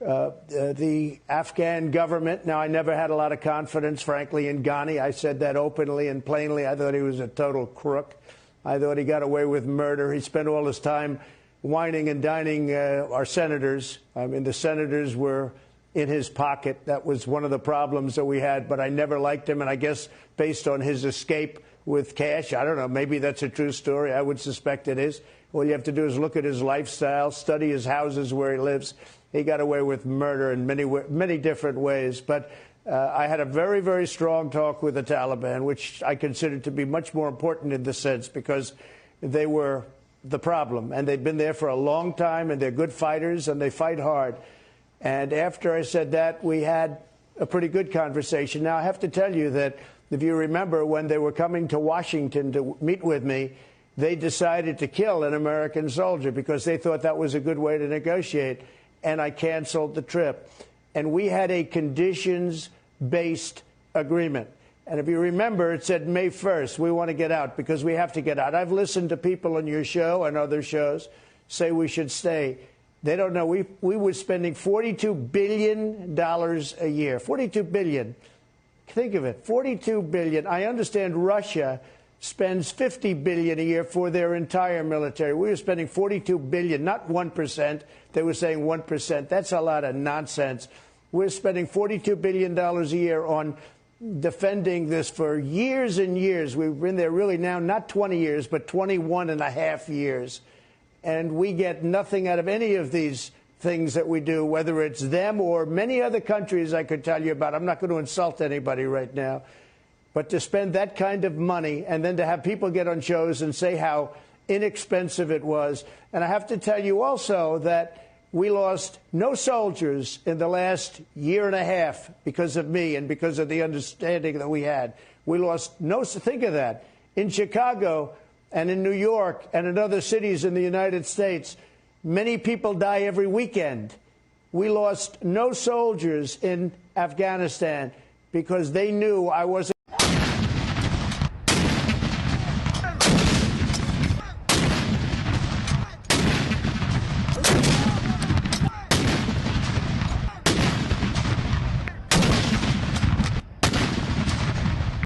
the Afghan government. Now, I never had a lot of confidence, frankly, in Ghani. I said that openly and plainly. I thought he was a total crook. I thought he got away with murder. He spent all his time whining and dining our senators. I mean, the senators were in his pocket. That was one of the problems that we had. But I never liked him. And I guess based on his escape with cash, I don't know, maybe that's a true story. I would suspect it is. All you have to do is look at his lifestyle, study his houses where he lives. He got away with murder in many different ways. But I had a very, very strong talk with the Taliban, which I considered to be much more important in this sense because they were the problem. And they've been there for a long time, and they're good fighters, and they fight hard. And after I said that, we had a pretty good conversation. Now, I have to tell you that if you remember when they were coming to Washington to meet with me, they decided to kill an American soldier because they thought that was a good way to negotiate. And I canceled the trip. And we had a conditions-based agreement. And if you remember, it said May 1st, we want to get out because we have to get out. I've listened to people on your show and other shows say we should stay. They don't know. We were spending $42 billion a year. $42 billion. Think of it. $42 billion. I understand Russia spends $50 billion a year for their entire military. We were spending $42 billion, not 1%. They were saying 1%. That's a lot of nonsense. We're spending $42 billion a year on defending this for years and years. We've been there really now, not 20 years, but 21 and a half years. And we get nothing out of any of these things that we do, whether it's them or many other countries I could tell you about. I'm not going to insult anybody right now. But to spend that kind of money and then to have people get on shows and say how inexpensive it was. And I have to tell you also that we lost no soldiers in the last year and a half because of me and because of the understanding that we had. We lost no, think of that. In Chicago and in New York and in other cities in the United States, many people die every weekend. We lost no soldiers in Afghanistan because they knew I wasn't